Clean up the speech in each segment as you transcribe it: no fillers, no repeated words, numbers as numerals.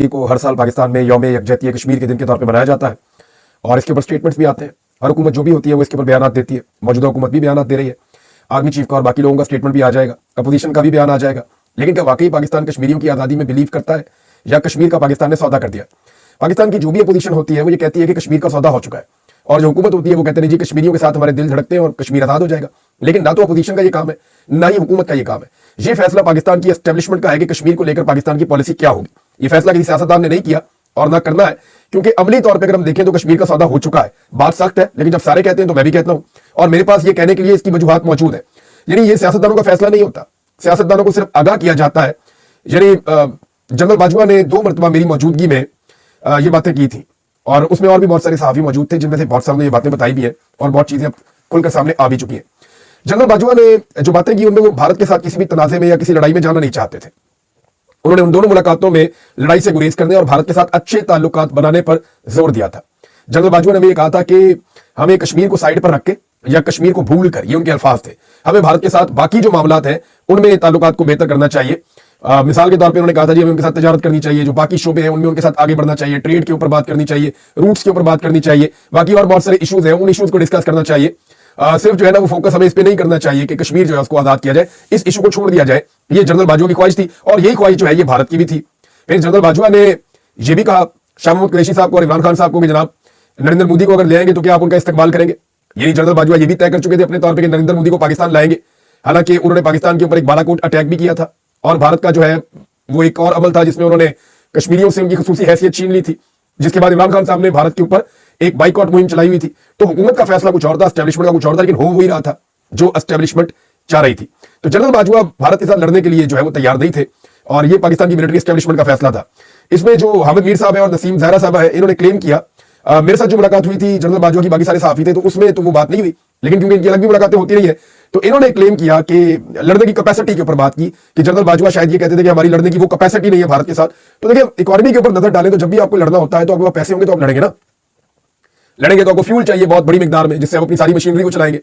को हर साल पाकिस्तान में यौम यकजहती कश्मीर के दिन के तौर पे मनाया जाता है और इसके ऊपर स्टेटमेंट्स भी आते हैं। हर हुकूमत जो भी होती है वो इसके ऊपर बयान देती है। मौजूदा हुकूमत भी बयान दे रही है, आर्मी चीफ का और बाकी लोगों का स्टेटमेंट भी आ जाएगा, अपोजिशन का भी बयान आ जाएगा। लेकिन क्या वाकई पाकिस्तान कश्मीरियों की आज़ादी में बिलीव करता है या कश्मीर का पाकिस्तान ने सौदा कर दिया? पाकिस्तान की जो भी अपोजिशन होती है वो ये कहती है कि कश्मीर का सौदा हो चुका है, और जो हुकूमत होती है वो कहते हैं जी कश्मीरियों के साथ हमारे दिल धड़कते हैं और कश्मीर आजाद हो जाएगा। लेकिन ना तो अपोजिशन का ये काम है, ना ही हुकूमत का ये काम है। ये फैसला पाकिस्तान की एस्टेब्लिशमेंट का है कि कश्मीर को लेकर पाकिस्तान की पॉलिसी क्या होगी। ये फैसला किसी सियासतदान ने नहीं किया और ना करना है, क्योंकि अमली तौर पे अगर हम देखें तो कश्मीर का सौदा हो चुका है। बात सख्त है, लेकिन जब सारे कहते हैं तो मैं भी कहता हूं, और मेरे पास ये कहने के लिए इसकी वजूहात मौजूद है। यानी ये सियासतदानों का फैसला नहीं होता, सियासतदानों को सिर्फ आगाह किया जाता है। यानी जनरल बाजवा ने 2 मरतबा मेरी मौजूदगी में ये बातें की थी, और उसमें और भी बहुत सारे सहाफी मौजूद थे जिनमें से बहुत सारे ने ये बातें बताई भी है और बहुत चीजें खुलकर सामने आ भी चुकी है। जनरल बाजवा ने जो बातें की उनमें वो भारत के साथ किसी भी तनाजे में या किसी लड़ाई में जाना नहीं चाहते थे। उन्होंने उन दोनों मुलाकातों में लड़ाई से गुरेज करने और भारत के साथ अच्छे ताल्लुकात बनाने पर जोर दिया था। जनरल बाजवा ने भी कहा था कि हमें कश्मीर को साइड पर रख के या कश्मीर को भूल कर, ये उनके अल्फाज थे, हमें भारत के साथ बाकी जो मामलात हैं उनमें ताल्लुकात को बेहतर करना चाहिए। मिसाल के तौर पे उन्होंने कहा था जी हमें उनके साथ तजारत करनी चाहिए, जो बाकी शोबे हैं उनमें उनके साथ आगे बढ़ना चाहिए, ट्रेड के ऊपर बात करनी चाहिए, रूट्स के ऊपर बात करनी चाहिए, बाकी और बहुत सारे इश्यूज हैं उन इश्यूज को डिस्कस करना चाहिए। सिर्फ जो है ना वो फोकस हमें इस पे नहीं करना चाहिए कि कश्मीर जो है उसको आजाद किया जाए, इस इशू को छोड़ दिया जाए। ये जनरल बाजवा की ख्वाहिश थी और यही ख्वाहिश जो है ये भारत की भी थी। फिर जनरल बाजवा ने यह भी कहा शाह महमूद कुरैशी साहब को और इमरान खान साहब को कि जनाब नरेंद्र मोदी को अगर ले आएंगे तो क्या आप उनका इस्तेमाल करेंगे? यही जनरल बाजवा ये भी तय कर चुके थे अपने तौर पर कि नरेंद्र मोदी को पाकिस्तान लाएंगे। हालांकि उन्होंने पाकिस्तान के ऊपर एक बालाकोट अटैक भी किया था और भारत का जो है वो एक और अमल था जिसमें उन्होंने कश्मीरियों से उनकी खुसूसी हैसियत छीन ली थी, जिसके बाद इमरान खान साहब ने भारत के ऊपर एक बाइकआउट मुहिम चलाई हुई थी। तो हुकूमत का फैसला कुछ और था, एस्टेब्लिशमेंट का कुछ और था, लेकिन हो वही रहा था जो एस्टेब्लिशमेंट चाह रही थी। तो जनरल बाजवा भारत के साथ लड़ने के लिए जो है वो तैयार नहीं थे और ये पाकिस्तान की मिलिट्री एस्टेब्लिशमेंट का फैसला था। इसमें जो हामिद मीर साहब है और नसीम जहरा साहब है, इन्होंने क्लेम किया, मेरे साथ जो मुलाकात हुई थी जनरल बाजवा की, बाकी सारे सहाफी थे तो उसमें तो वो बात नहीं हुई, लेकिन क्योंकि इनकी अलग भी मुलाकातें होती रही है तो इन्होंने क्लेम किया कि लड़ने की कैपेसिटी के ऊपर बात की कि जनरल बाजवा शायद ये कहते थे कि हमारी लड़ने की वो कैपेसिटी नहीं है भारत के साथ। तो देखिए इकोनॉमी के ऊपर नजर डालें तो जब भी आपको लड़ना होता है तो आपके पैसे होंगे तो आप लड़ेंगे ना। लड़ेंगे तो आपको फ्यूल चाहिए बहुत बड़ी मिकदार में जिससे आप अपनी सारी मशीनरी को चलाएंगे।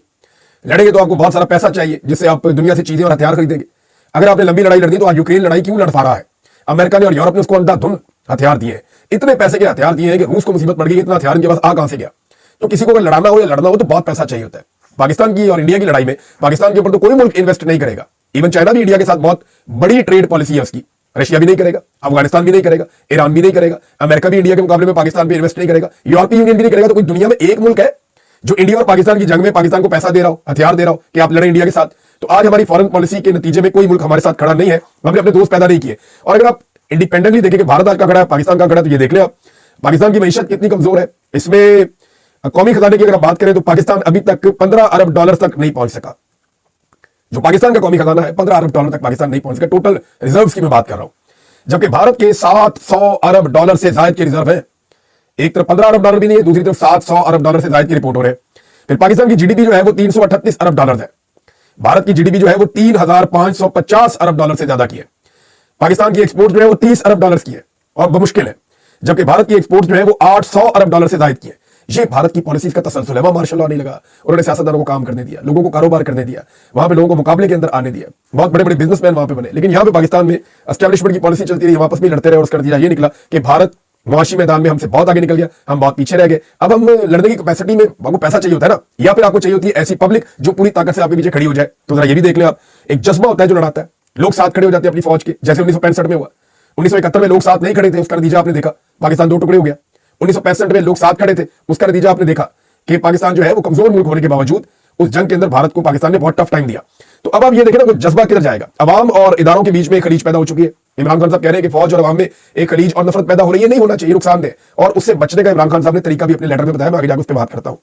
लड़ेंगे तो आपको बहुत सारा पैसा चाहिए जिससे आप दुनिया से चीजें और हथियार खरीदेंगे। अगर आपने लंबी लड़ाई लड़नी तो आज यूक्रेन लड़ाई क्यों लड़ पा रहा है? अमेरिका ने और यूरोप ने उसको अंधाधुंध हथियार दिए, इतने पैसे के हथियार दिए हैं कि रूस को मुसीबत पड़ गई, इतना हथियार इनके पास आ कहां से गया? तो किसी को अगर लड़ाना हो या लड़ना हो तो बहुत पैसा चाहिए होता है। पाकिस्तान की और इंडिया की लड़ाई में पाकिस्तान के ऊपर तो कोई मुल्क इन्वेस्ट नहीं करेगा। इवन चाइना भी इंडिया के साथ बहुत बड़ी ट्रेड पॉलिसी है उसकी, रशिया भी नहीं करेगा, अफगानिस्तान भी नहीं करेगा, ईरान भी नहीं करेगा, अमेरिका भी इंडिया के मुकाबले में पाकिस्तान पे इन्वेस्ट नहीं करेगा, यूरोपीय यूनियन भी नहीं करेगा। तो कोई दुनिया में एक मुल्क है जो इंडिया और पाकिस्तान की जंग में पाकिस्तान को पैसा दे रहा हो, हथियार दे रहा हो कि आप लड़े इंडिया के साथ। तो आज हमारी फॉरेन पॉलिसी के नतीजे में कोई मुल्क हमारे साथ खड़ा नहीं है, हमने अपने दोस्त पैदा नहीं किए। और अगर आप इंडिपेंडेंटली देखें कि भारत आज का खड़ा है, पाकिस्तान का खड़ा है, तो ये देख ले आप पाकिस्तान की मईशत कितनी कमजोर है। इसमें कौमी खजाने की अगर बात करें तो पाकिस्तान अभी तक 15 अरब डॉलर तक नहीं पहुंच सका। जो पाकिस्तान का कौमी खजाना है 15 अरब डॉलर तक पाकिस्तान नहीं पहुंच सका, टोटल रिजर्व्स की मैं बात कर रहा हूं, जबकि भारत के 700 अरब डॉलर से ज्यादा के रिजर्व है। एक तरफ 15 अरब डॉलर भी नहीं है, दूसरी तरफ 700 अरब डॉलर से ज्यादा की रिपोर्ट हो रहे हैं। फिर पाकिस्तान की जीडीपी जो है वो 338 अरब डॉलर है, भारत की जीडीपी जो है वो 3550 अरब डॉलर से ज्यादा की है। पाकिस्तान की एक्सपोर्ट जो है वो 30 अरब डॉलर की है और बमुश्किल है, जबकि भारत की एक्सपोर्ट जो है वो 800 अरब डॉलर से ज्यादा की है। ये भारत की पॉलिसीज का तसलसल है। वहां मार्शल लॉ नहीं लगा, उन्होंने सियासतदानों को काम करने दिया, लोगों को कारोबार करने दिया, वहां पे लोगों को मुकाबले के अंदर आने दिया, बहुत बड़े बड़े बिजनेसमैन वहां पे बने। लेकिन यहां पे पाकिस्तान में एस्टेब्लिशमेंट की पॉलिसी चलती रही, वापस भी लड़ते रहे और उसका नतीजा ये निकला कि भारत मुआशी मैदान में हमसे बहुत आगे निकल गया, हम बहुत पीछे रह गए। अब हम लड़ने की कैपेसिटी में आपको पैसा चाहिए होता है ना, या फिर आपको चाहिए होती है ऐसी पब्लिक जो पूरी ताकत से आपके पीछे खड़ी हो जाए। तो जरा ये भी देख ले आप, एक जज्बा होता है जो लड़ाता है, लोग साथ खड़े हो जाते हैं अपनी फौज के, जैसे 1965 में हुआ। 1971 में लोग साथ नहीं खड़े थे, उसका नतीजा आपने देखा, पाकिस्तान 2 टुकड़े हो गया। 1965 में लोग साथ खड़े थे, उसका नतीजा आपने देखा कि पाकिस्तान जो है वो कमजोर मुल्क होने के बावजूद उस जंग के अंदर भारत को पाकिस्तान ने बहुत टफ टाइम दिया। तो अब आप ये देखें ना, कुछ जज्बा किधर जाएगा। अवाम और इदारों के बीच में एक खलीज पैदा हो चुकी है। इमरान खान साहब कह रहे हैं कि फौज और अवाम में एक खलीज और नफरत पैदा हो रही है, नहीं होना चाहिए, नुकसानदेह, और उससे बचने का इमरान खान साहब ने तरीका भी अपने लेटर में बताया, मैं आगे जाकर उस पर बात करता हूं।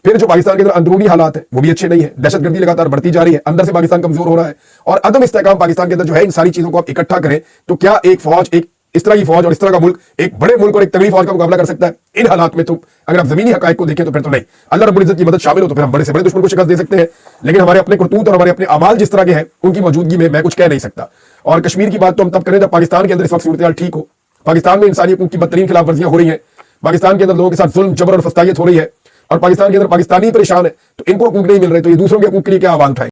फिर जो पाकिस्तान के अंदर अंदरूनी हालात है वो भी अच्छे नहीं है, दहशतगर्दी लगातार बढ़ती जा रही है, अंदर से पाकिस्तान कमजोर हो रहा है, और अदम इस्तेहकाम पाकिस्तान के अंदर जो है। इन सारी चीजों को आप इकट्ठा करें तो क्या एक फौज, एक इस तरह की फौज और इस तरह का मुल्क एक बड़े मुल्क और एक तगड़ी फौज का मुकाबला कर सकता है? इन हालात में तो अगर आप जमीनी हकायक को देखें तो फिर तो नहीं। अल्लाह रब्बुल इज्जत की मदद शामिल हो तो फिर हम बड़े से बड़े दुश्मन को शिकस्त दे सकते हैं, लेकिन हमारे अपने करतूत और हमारे अपने अमाल जिस तरह के हैं उनकी मौजूदगी में मैं कुछ कह नहीं सकता। और कश्मीर की बात तो हम तब करें जब पाकिस्तान के अंदर इस वक्त सूरत ठीक हो, पाकिस्तान में इंसानी हकूक की बदतरीन खिलाफ वर्जियां हो रही है, पाकिस्तान के अंदर लोगों के साथ जुल्म, जबर और फस्तायत हो रही है, और पाकिस्तान के अंदर पाकिस्तानी परेशान है, तो इनको हकूक नहीं मिल रहे, तो ये दूसरों के हकूक के लिए क्या आवाज उठाएं?